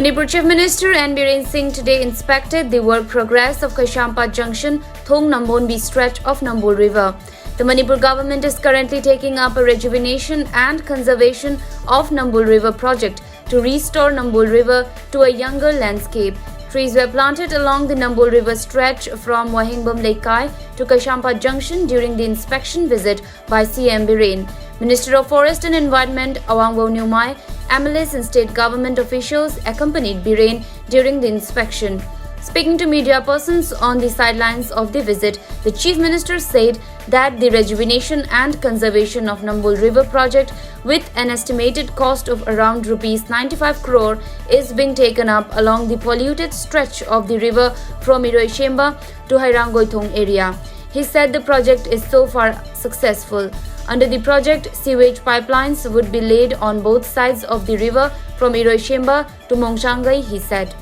Manipur Chief Minister N. Biren Singh today inspected the work progress of Kaishampa Junction, Thong Nambonbi stretch of Nambol River. The Manipur government is currently taking up a rejuvenation and conservation of Nambol River project to restore Nambol River to a younger landscape. Trees were planted along the Nambol River stretch from Wahingbam Lekai to Kaishampa Junction during the inspection visit by CM Biren. Minister of Forest and Environment Awangwo Nyumai, MLAs and state government officials accompanied Biren during the inspection. Speaking to media persons on the sidelines of the visit, the Chief Minister said that the rejuvenation and conservation of Nambol River project with an estimated cost of around Rs 95 crore is being taken up along the polluted stretch of the river from Iroishemba to Hairangoithong area. He said the project is so far successful. Under the project, sewage pipelines would be laid on both sides of the river from Iroishemba to Mongshangai, he said.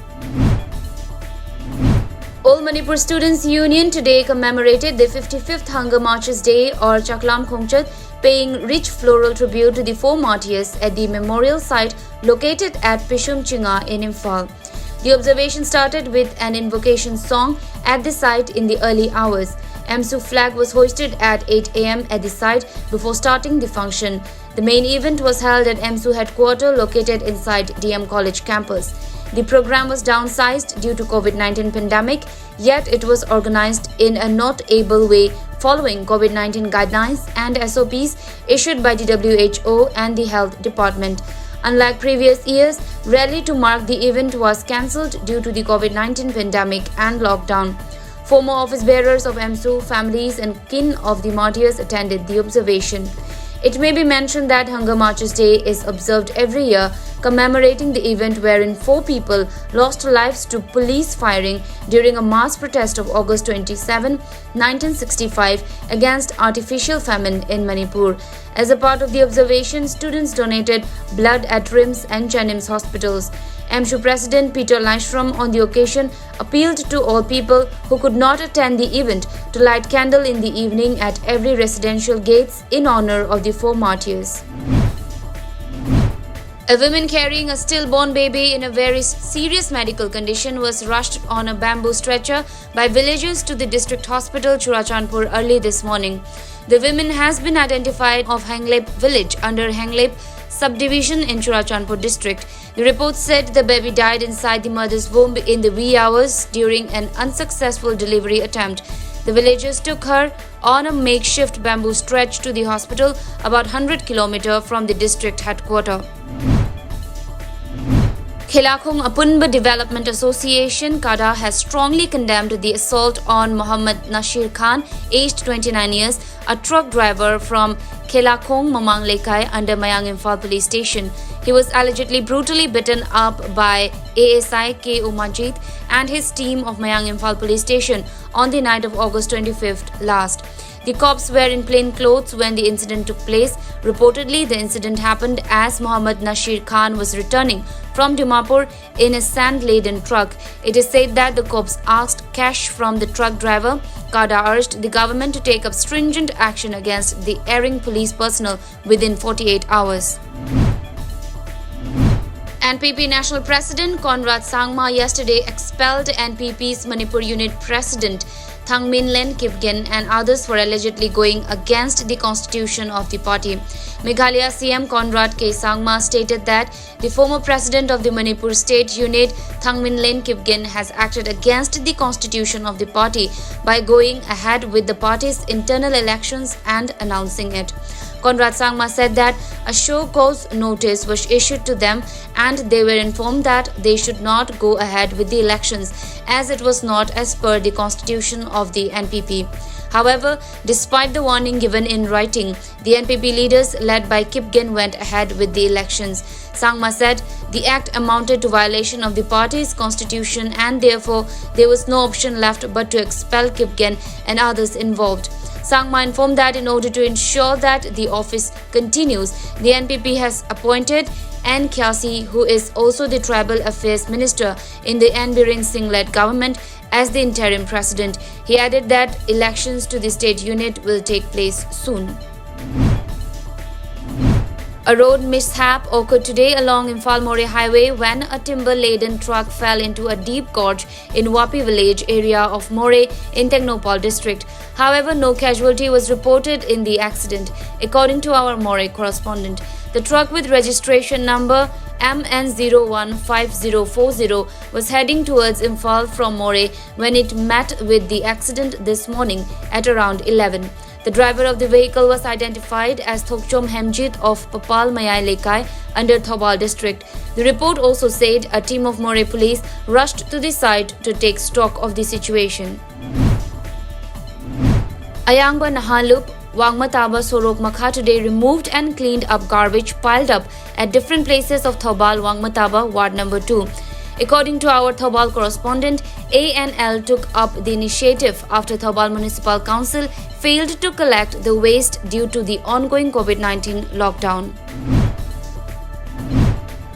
All Manipur Students' Union today commemorated the 55th Hunger Marches Day or Chaklam Khongchat, paying rich floral tribute to the four martyrs at the memorial site located at Pishum Chinga in Imphal. The observation started with an invocation song at the site in the early hours. MSU flag was hoisted at 8 a.m. at the site before starting the function. The main event was held at MSU headquarters located inside DM College campus. The program was downsized due to COVID-19 pandemic, yet it was organized in a not-able way following COVID-19 guidelines and SOPs issued by the WHO and the Health Department. Unlike previous years, rally to mark the event was cancelled due to the COVID-19 pandemic and lockdown. Former office bearers of MSU, families and kin of the martyrs attended the observation. It may be mentioned that Hunger Marches Day is observed every year, commemorating the event wherein 4 people lost lives to police firing during a mass protest of August 27, 1965 against artificial famine in Manipur. As a part of the observation, students donated blood at RIMS and Janims hospitals. MSU President Peter Lashram on the occasion appealed to all people who could not attend the event to light candle in the evening at every residential gates in honor of the 4 martyrs. A woman carrying a stillborn baby in a very serious medical condition was rushed on a bamboo stretcher by villagers to the district hospital Churachandpur early this morning. The woman has been identified of Hanglep village under Hanglep subdivision in Churachandpur district. The report said the baby died inside the mother's womb in the wee hours during an unsuccessful delivery attempt. The villagers took her on a makeshift bamboo stretch to the hospital about 100 km from the district headquarters. Khelakhong Apunba Development Association (KADA) has strongly condemned the assault on Mohammad Nasir Khan, aged 29 years, a truck driver from Khelakhong Mamang Lekai under Mayang Imphal police station. He was allegedly brutally beaten up by ASI K. Umajit and his team of Mayang Imphal police station on the night of August 25th last. The cops were in plain clothes when the incident took place. Reportedly, the incident happened as Mohammad Nasir Khan was returning from Dimapur in a sand-laden truck. It is said that the cops asked cash from the truck driver. KADA urged the government to take up stringent action against the erring police personnel within 48 hours. NPP National President Conrad Sangma yesterday expelled NPP's Manipur Unit President Thangmin Len Kipgen and others for allegedly going against the constitution of the party. Meghalaya CM Conrad K. Sangma stated that the former president of the Manipur State Unit, Thangmin Len Kipgen, has acted against the constitution of the party by going ahead with the party's internal elections and announcing it. Conrad Sangma said that a show cause notice was issued to them and they were informed that they should not go ahead with the elections as it was not as per the constitution of the NPP. However, despite the warning given in writing, the NPP leaders led by Kipgen went ahead with the elections. Sangma said the act amounted to violation of the party's constitution and therefore there was no option left but to expel Kipgen and others involved. Sangma informed that in order to ensure that the office continues, the NPP has appointed N. Khyasi, who is also the Tribal Affairs Minister in the N. Biren Singh-led government, as the interim president. He added that elections to the state unit will take place soon. A road mishap occurred today along Imphal-More highway when a timber-laden truck fell into a deep gorge in Wapi village area of More in Technopal district. However, no casualty was reported in the accident, according to our More correspondent. The truck with registration number MN015040 was heading towards Imphal from More when it met with the accident this morning at around 11. The driver of the vehicle was identified as Thokchom Hemjit of Papal Mayai Lekai under Thobal district. The report also said a team of More police rushed to the site to take stock of the situation. Ayangba Nahalup Wangmataba Sorok Makha today removed and cleaned up garbage piled up at different places of Thobal Wangmataba Ward number 2. According to our Thobal correspondent, ANL took up the initiative after Thobal Municipal Council failed to collect the waste due to the ongoing COVID-19 lockdown.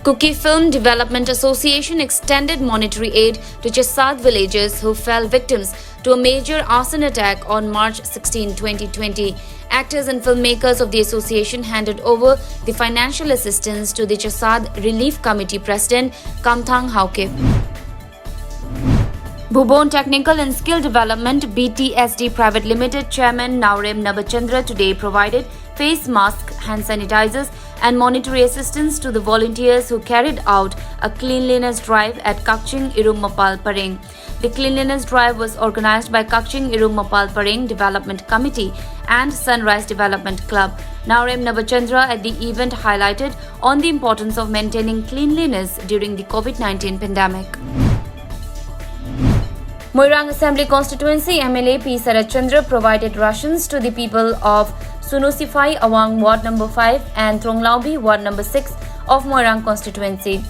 Cookie Film Development Association extended monetary aid to Chasad villagers who fell victims to a major arson attack on March 16, 2020. Actors and filmmakers of the association handed over the financial assistance to the Chasad Relief Committee President Kamthang Hauke. Bhubon Technical and Skill Development BTSD Private Limited Chairman Naurem Nabachandra today provided face masks, hand sanitizers and monetary assistance to the volunteers who carried out a cleanliness drive at Kakching Irummapal Pareng. The cleanliness drive was organized by Kakching Irummapal Pareng Development Committee and Sunrise Development Club. Naurem Nabachandra at the event highlighted on the importance of maintaining cleanliness during the COVID-19 pandemic. Moirang Assembly Constituency MLA P. Sarachandra provided rations to the people of Sunusifai Awang Ward number 5 and Tronglaubi Ward number 6 of Moirang constituency.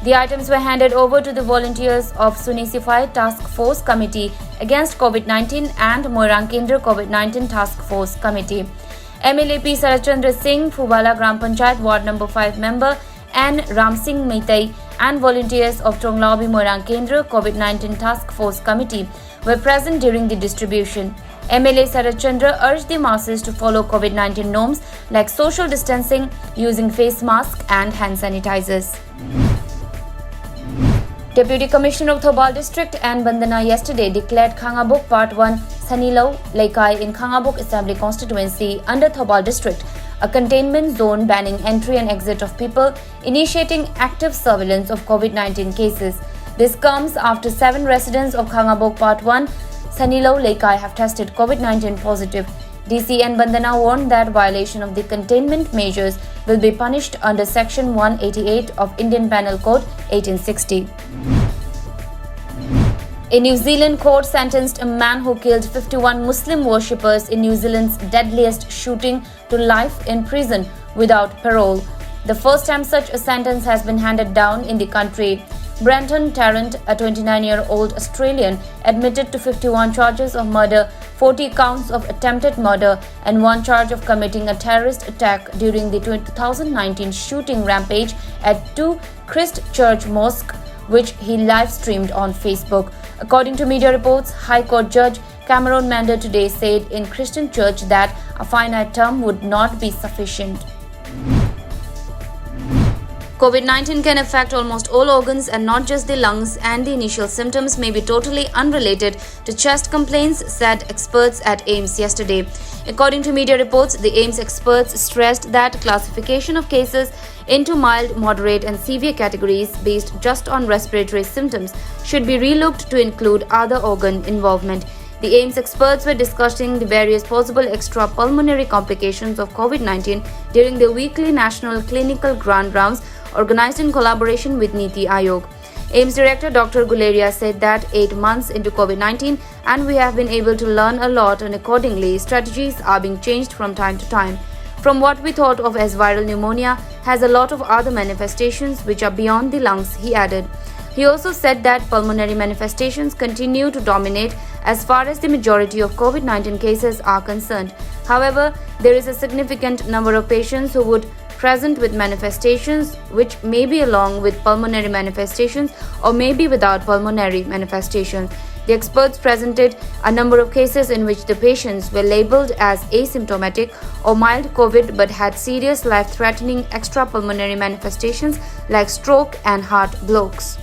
The items were handed over to the volunteers of Sunisifai Task Force Committee against COVID-19 and Moirang Kendra COVID-19 Task Force Committee. MLA P. Sarachandra Singh, Fubala Gram Panchayat Ward number 5 member and Ram Singh Meitai and volunteers of Tronglaubi Moirang Kendra COVID-19 Task Force Committee were present during the distribution. MLA Sarachandra urged the masses to follow COVID-19 norms like social distancing, using face masks and hand sanitizers. Deputy Commissioner of Thobal District and Bandana yesterday declared Khangabuk Part 1 Sanilo Lekai in Khangabuk Assembly Constituency under Thobal District a containment zone banning entry and exit of people, initiating active surveillance of COVID-19 cases. This comes after 7 residents of Khangabuk Part 1 Sanilo Lekai have tested COVID-19 positive. DC and Bandana warned that violation of the containment measures will be punished under Section 188 of Indian Penal Code 1860. A New Zealand court sentenced a man who killed 51 Muslim worshippers in New Zealand's deadliest shooting to life in prison without parole. The first time such a sentence has been handed down in the country. Brenton Tarrant, a 29-year-old Australian, admitted to 51 charges of murder, 40 counts of attempted murder, and 1 charge of committing a terrorist attack during the 2019 shooting rampage at 2 Christchurch Mosque, which he live-streamed on Facebook. According to media reports, High Court Judge Cameron Mander today said in Christian Church that a finite term would not be sufficient. COVID-19 can affect almost all organs and not just the lungs, and the initial symptoms may be totally unrelated to chest complaints, said experts at AIIMS yesterday. According to media reports, the AIIMS experts stressed that classification of cases into mild, moderate and severe categories based just on respiratory symptoms should be relooked to include other organ involvement. The AIIMS experts were discussing the various possible extrapulmonary complications of COVID-19 during the weekly national clinical grand rounds organized in collaboration with Niti Aayog. AIIMS Director Dr. Guleria said that 8 months into COVID-19 and we have been able to learn a lot, and accordingly strategies are being changed from time to time. From what we thought of as viral pneumonia has a lot of other manifestations which are beyond the lungs, he added. He also said that pulmonary manifestations continue to dominate as far as the majority of COVID-19 cases are concerned. However, there is a significant number of patients who would present with manifestations which may be along with pulmonary manifestations or may be without pulmonary manifestations. The experts presented a number of cases in which the patients were labeled as asymptomatic or mild COVID but had serious life-threatening extrapulmonary manifestations like stroke and heart blocks.